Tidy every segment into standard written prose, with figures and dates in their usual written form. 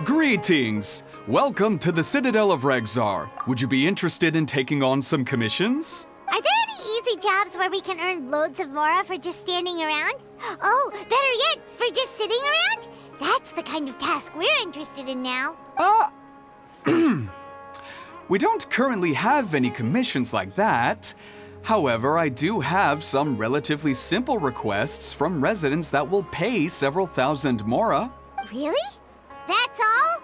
Greetings! Welcome to the Citadel of Regzar. Would you be interested in taking on some commissions? Are there any easy jobs where we can earn loads of Mora for just standing around? Oh, better yet, for just sitting around? That's the kind of task we're interested in now. We don't currently have any commissions like that. However, I do have some relatively simple requests from residents that will pay several thousand Mora. Really? That's all?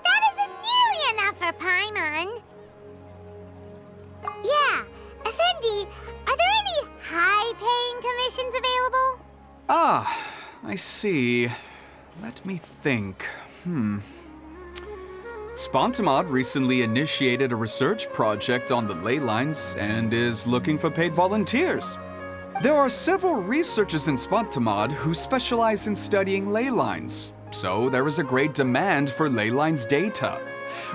That isn't nearly enough for Paimon. Yeah, Effendi, are there any high-paying commissions available? I see. Let me think. Spontamod recently initiated a research project on the ley lines and is looking for paid volunteers. There are several researchers in Spontamod who specialize in studying ley lines, so there is a great demand for ley lines data.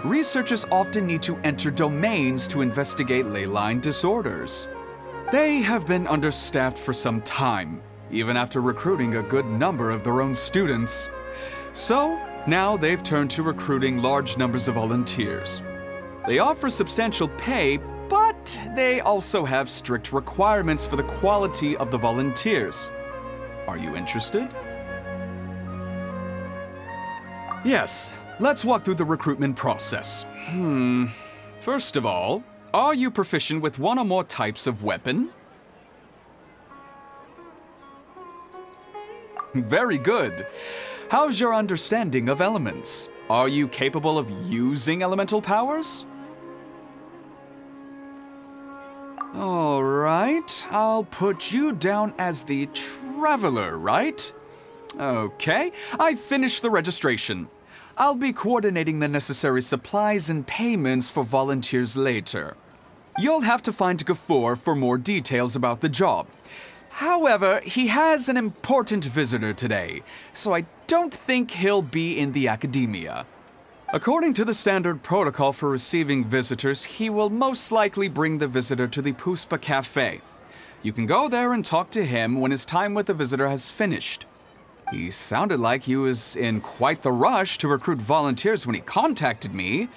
Researchers often need to enter domains to investigate ley line disorders. They have been understaffed for some time, even after recruiting a good number of their own students. So, now they've turned to recruiting large numbers of volunteers. They offer substantial pay, but they also have strict requirements for the quality of the volunteers. Are you interested? Yes, let's walk through the recruitment process. First of all, are you proficient with one or more types of weapon? Very good. How's your understanding of elements? Are you capable of using elemental powers? All right, I'll put you down as the Traveler, right? Okay, I've finished the registration. I'll be coordinating the necessary supplies and payments for volunteers later. You'll have to find Gafoor for more details about the job. However, he has an important visitor today, so I don't think he'll be in the academia. According to the standard protocol for receiving visitors, he will most likely bring the visitor to the Puspa Cafe. You can go there and talk to him when his time with the visitor has finished. He sounded like he was in quite the rush to recruit volunteers when he contacted me,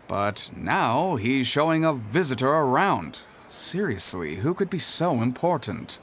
but now he's showing a visitor around. Seriously, who could be so important?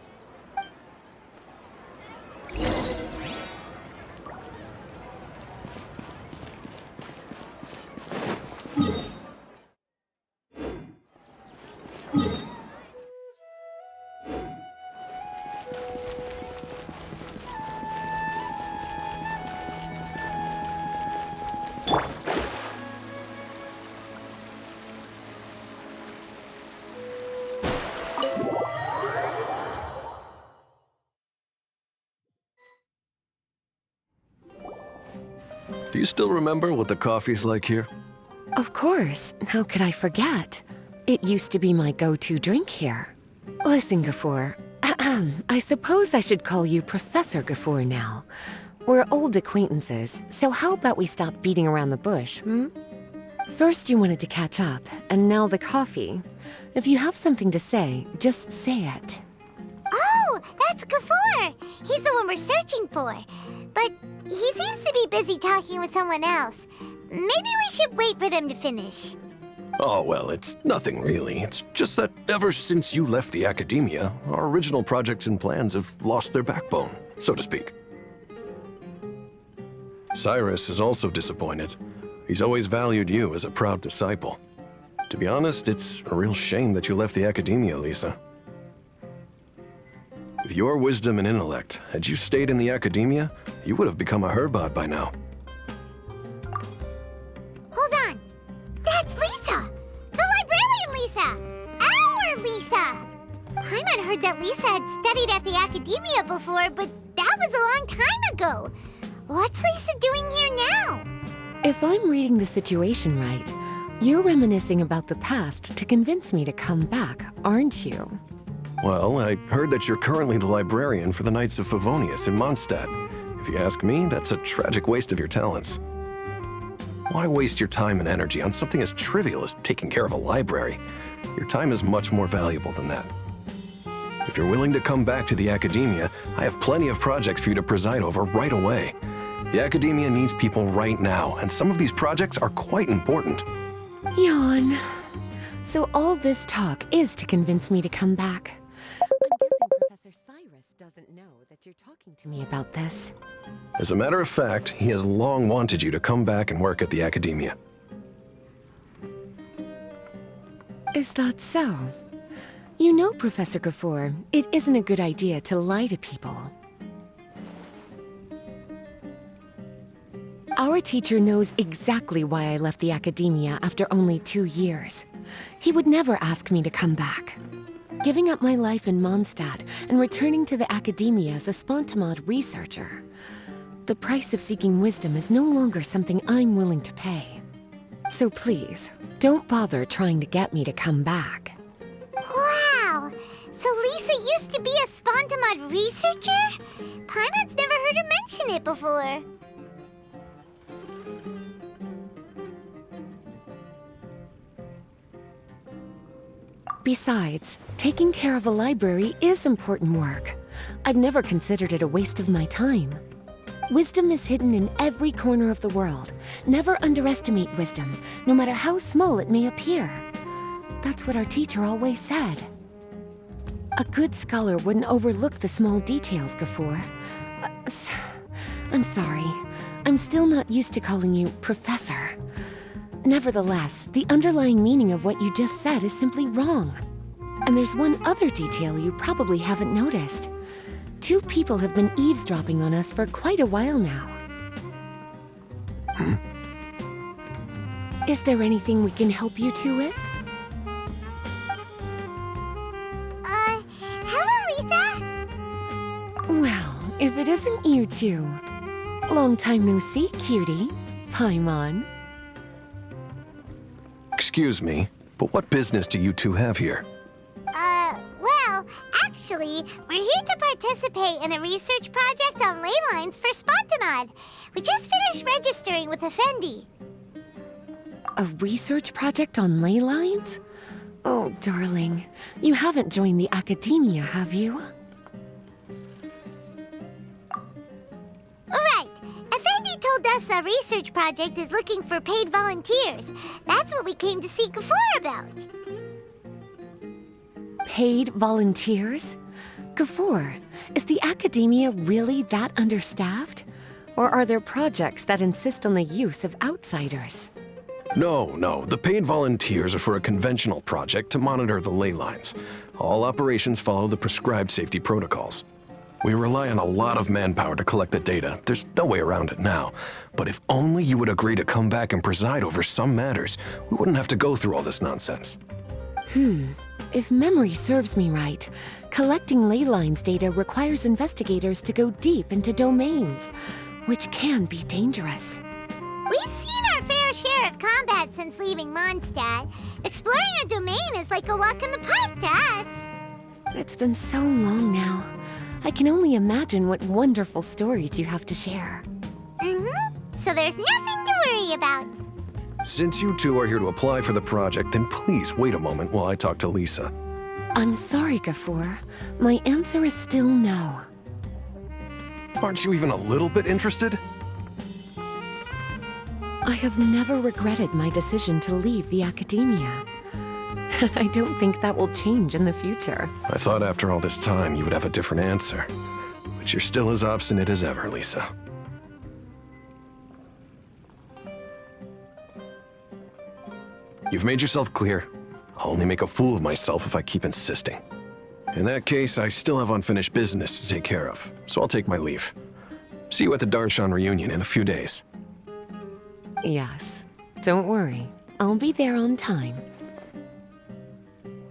Do you still remember what the coffee's like here? Of course. How could I forget? It used to be my go-to drink here. Listen, Gafoor. I suppose I should call you Professor Gafoor now. We're old acquaintances, so how about we stop beating around the bush, First you wanted to catch up, and now the coffee. If you have something to say, just say it. Oh, that's Gafoor. He's the one we're searching for. But he seems to be busy talking with someone else. Maybe we should wait for them to finish. Oh, well, it's nothing really. It's just that ever since you left the academia, our original projects and plans have lost their backbone, so to speak. Cyrus is also disappointed. He's always valued you as a proud disciple. To be honest, it's a real shame that you left the academia, Lisa. With your wisdom and intellect, had you stayed in the academia, you would have become a Herbot by now. Hold on. That's Lisa! The librarian Lisa! Our Lisa! Paimon heard that Lisa had studied at the academia before, but that was a long time ago. What's Lisa doing here now? If I'm reading the situation right, you're reminiscing about the past to convince me to come back, aren't you? Well, I heard that you're currently the librarian for the Knights of Favonius in Mondstadt. If you ask me, that's a tragic waste of your talents. Why waste your time and energy on something as trivial as taking care of a library? Your time is much more valuable than that. If you're willing to come back to the academia, I have plenty of projects for you to preside over right away. The Academia needs people right now, and some of these projects are quite important. Yawn. So all this talk is to convince me to come back. I'm guessing Professor Cyrus doesn't know that you're talking to me about this. As a matter of fact, he has long wanted you to come back and work at the Academia. Is that so? You know, Professor Gafoor, it isn't a good idea to lie to people. Our teacher knows exactly why I left the Academia after only 2 years. He would never ask me to come back. Giving up my life in Mondstadt and returning to the Academia as a Spontamod researcher. The price of seeking wisdom is no longer something I'm willing to pay. So please, don't bother trying to get me to come back. Wow! So Lisa used to be a Spontamod researcher? Paimon's never heard her mention it before. Besides, taking care of a library is important work. I've never considered it a waste of my time. Wisdom is hidden in every corner of the world. Never underestimate wisdom, no matter how small it may appear. That's what our teacher always said. A good scholar wouldn't overlook the small details, Gafoor. I'm sorry. I'm still not used to calling you Professor. Nevertheless, the underlying meaning of what you just said is simply wrong. And there's one other detail you probably haven't noticed. 2 people have been eavesdropping on us for quite a while now. Is there anything we can help you two with? Hello, Lisa! Well, if it isn't you two. Long time no see, cutie. Paimon. Excuse me, but what business do you two have here? Well, actually, we're here to participate in a research project on ley lines for Spontamod. We just finished registering with Effendi. A research project on ley lines? Oh, darling, you haven't joined the Academia, have you? Right. Effendi told us a research project is looking for paid volunteers. That's what we came to see Gafoor about. Paid volunteers? Gafoor, is the Academia really that understaffed? Or are there projects that insist on the use of outsiders? No, the paid volunteers are for a conventional project to monitor the ley lines. All operations follow the prescribed safety protocols. We rely on a lot of manpower to collect the data. There's no way around it now. But if only you would agree to come back and preside over some matters, we wouldn't have to go through all this nonsense. If memory serves me right, collecting ley lines data requires investigators to go deep into domains, which can be dangerous. We've seen our fair share of combat since leaving Mondstadt. Exploring a domain is like a walk in the park to us. It's been so long now. I can only imagine what wonderful stories you have to share. So there's nothing to worry about. Since you two are here to apply for the project, then please wait a moment while I talk to Lisa. I'm sorry, Gafoor. My answer is still no. Aren't you even a little bit interested? I have never regretted my decision to leave the Academia. I don't think that will change in the future. I thought after all this time you would have a different answer. But you're still as obstinate as ever, Lisa. You've made yourself clear. I'll only make a fool of myself if I keep insisting. In that case, I still have unfinished business to take care of, so I'll take my leave. See you at the Darshan reunion in a few days. Yes. Don't worry. I'll be there on time.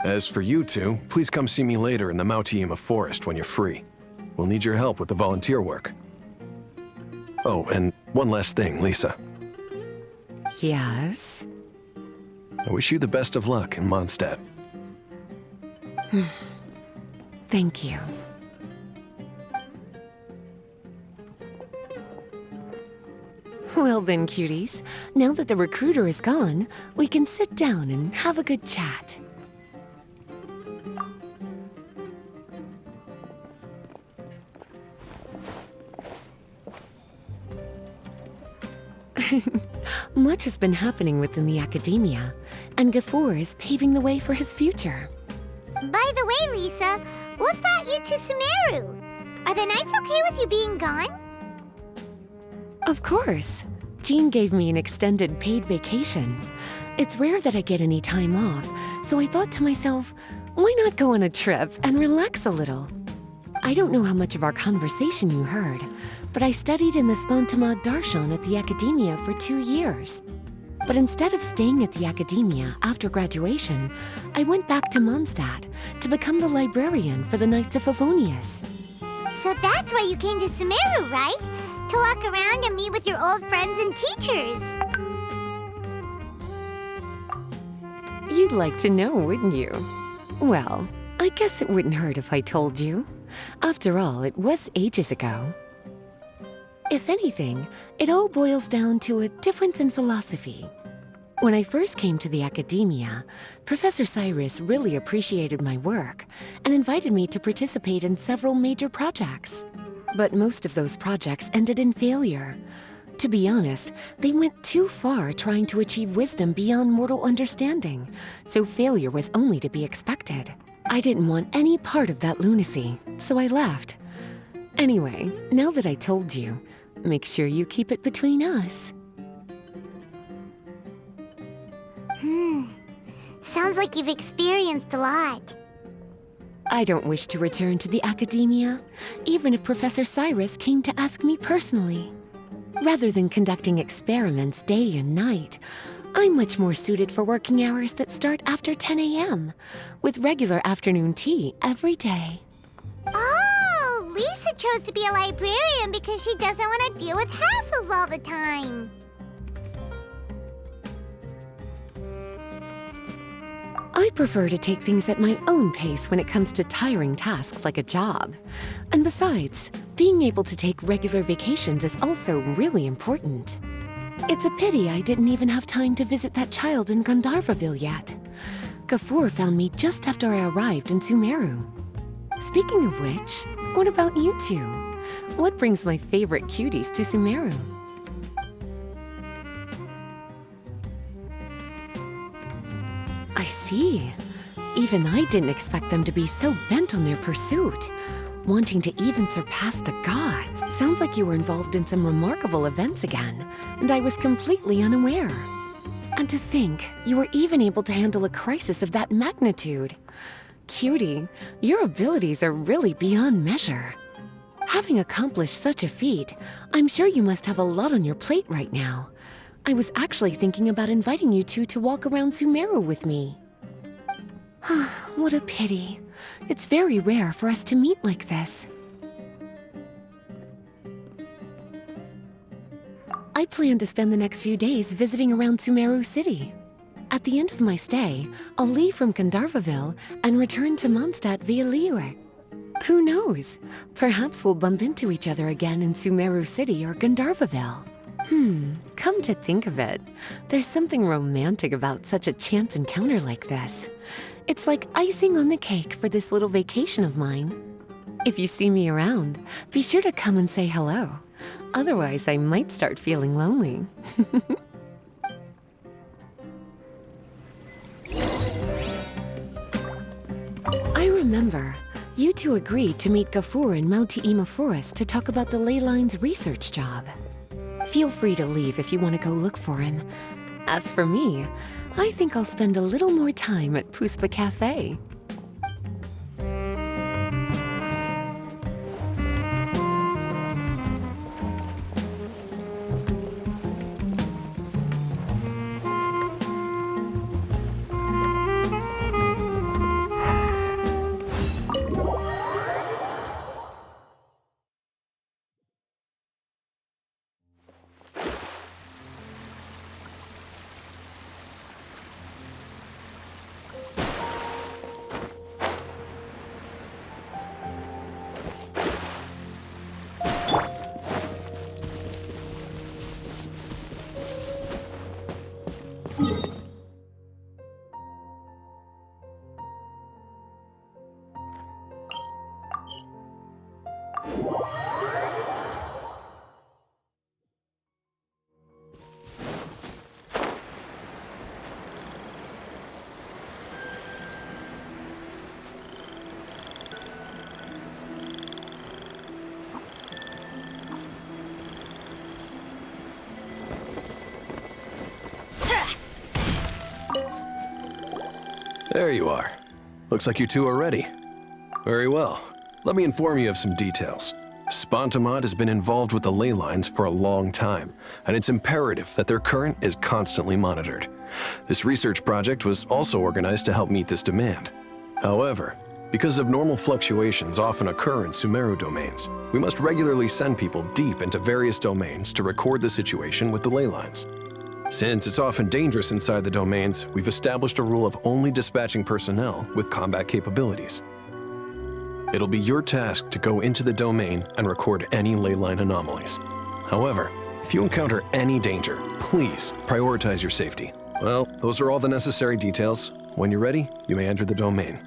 As for you two, please come see me later in the Mautiima Forest when you're free. We'll need your help with the volunteer work. Oh, and one last thing, Lisa. Yes? I wish you the best of luck in Mondstadt. Thank you. Well then, cuties. Now that the recruiter is gone, we can sit down and have a good chat. Much has been happening within the academia, and Gafoor is paving the way for his future. By the way, Lisa, what brought you to Sumeru? Are the Knights okay with you being gone? Of course. Jean gave me an extended paid vacation. It's rare that I get any time off, so I thought to myself, why not go on a trip and relax a little? I don't know how much of our conversation you heard, but I studied in the Spantamad Darshan at the Academia for 2 years. But instead of staying at the Academia after graduation, I went back to Mondstadt to become the librarian for the Knights of Favonius. So that's why you came to Sumeru, right? To walk around and meet with your old friends and teachers. You'd like to know, wouldn't you? Well, I guess it wouldn't hurt if I told you. After all, it was ages ago. If anything, it all boils down to a difference in philosophy. When I first came to the Academia, Professor Cyrus really appreciated my work and invited me to participate in several major projects. But most of those projects ended in failure. To be honest, they went too far trying to achieve wisdom beyond mortal understanding, so failure was only to be expected. I didn't want any part of that lunacy, so I left. Anyway, now that I told you, make sure you keep it between us. Sounds like you've experienced a lot. I don't wish to return to the Academia, even if Professor Cyrus came to ask me personally. Rather than conducting experiments day and night, I'm much more suited for working hours that start after 10 a.m., with regular afternoon tea every day. Oh, Lisa chose to be a librarian because she doesn't want to deal with hassles all the time. I prefer to take things at my own pace when it comes to tiring tasks like a job. And besides, being able to take regular vacations is also really important. It's a pity I didn't even have time to visit that child in Gandharvaville yet. Gafoor found me just after I arrived in Sumeru. Speaking of which, what about you two? What brings my favorite cuties to Sumeru? I see. Even I didn't expect them to be so bent on their pursuit. Wanting to even surpass the gods. Sounds like you were involved in some remarkable events again, and I was completely unaware. And to think, you were even able to handle a crisis of that magnitude. Cutie, your abilities are really beyond measure. Having accomplished such a feat, I'm sure you must have a lot on your plate right now. I was actually thinking about inviting you two to walk around Sumeru with me. What a pity. It's very rare for us to meet like this. I plan to spend the next few days visiting around Sumeru City. At the end of my stay, I'll leave from Gandharvaville and return to Mondstadt via Liyue. Who knows? Perhaps we'll bump into each other again in Sumeru City or Gandharvaville. Come to think of it, there's something romantic about such a chance encounter like this. It's like icing on the cake for this little vacation of mine. If you see me around, be sure to come and say hello. Otherwise, I might start feeling lonely. I remember, you two agreed to meet Gafoor in Mount Te'ima Forest to talk about the ley lines research job. Feel free to leave if you want to go look for him. As for me, I think I'll spend a little more time at Puspa Cafe. There you are. Looks like you two are ready. Very well. Let me inform you of some details. Spontamod has been involved with the ley lines for a long time, and it's imperative that their current is constantly monitored. This research project was also organized to help meet this demand. However, because abnormal fluctuations often occur in Sumeru domains, we must regularly send people deep into various domains to record the situation with the ley lines. Since it's often dangerous inside the domains, we've established a rule of only dispatching personnel with combat capabilities. It'll be your task to go into the domain and record any ley line anomalies. However, if you encounter any danger, please prioritize your safety. Well, those are all the necessary details. When you're ready, you may enter the domain.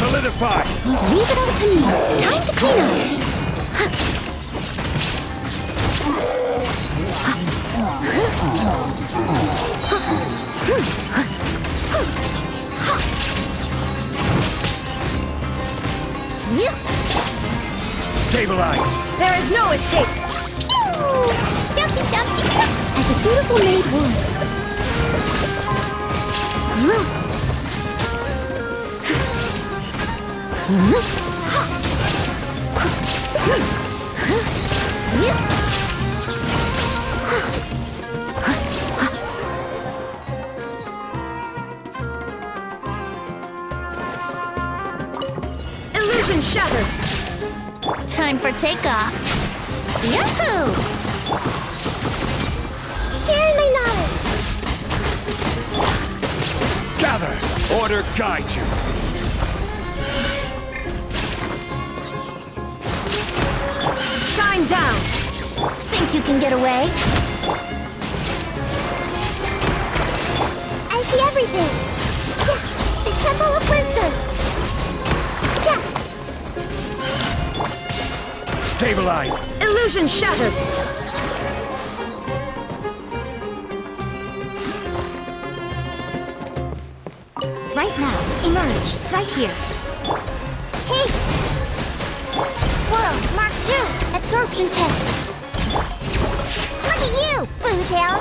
Solidify! Leave it all to me. Time to clean up. Stabilize! There is no escape! Pew! Dumpty dumpty. As a dutiful maid would. Illusion shattered! Time for takeoff. Yahoo! Sharing my knowledge. Gather! Order guide you! Shine down! Think you can get away? I see everything. Yeah, the Temple of Wisdom. Yeah. Stabilize! Illusion shattered! Right now, emerge. Right here. Hey! Swirl, Mark 2, absorption test. Look at you, Bootail.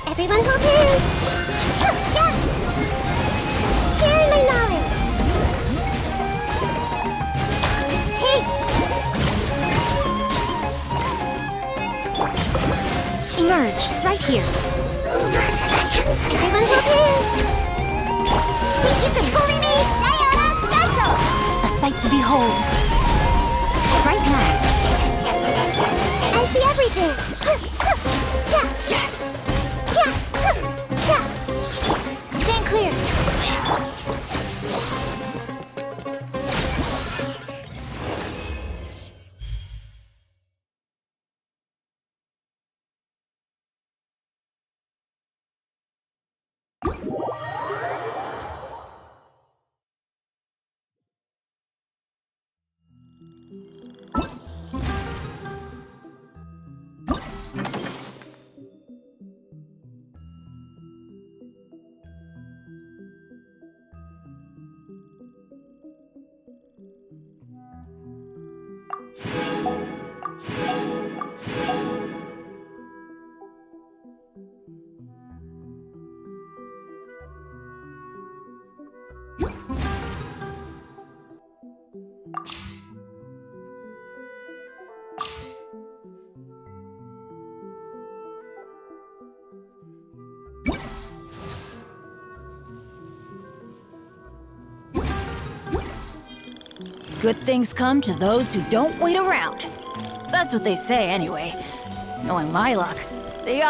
Everyone hold hands. Yeah. Sharing my knowledge. Take. Emerge, right here. Everyone hold hands. Think you can bully me? Diana Special. A sight to behold. Right now. I see everything. Stand clear. Good things come to those who don't wait around. That's what they say anyway. Knowing my luck, they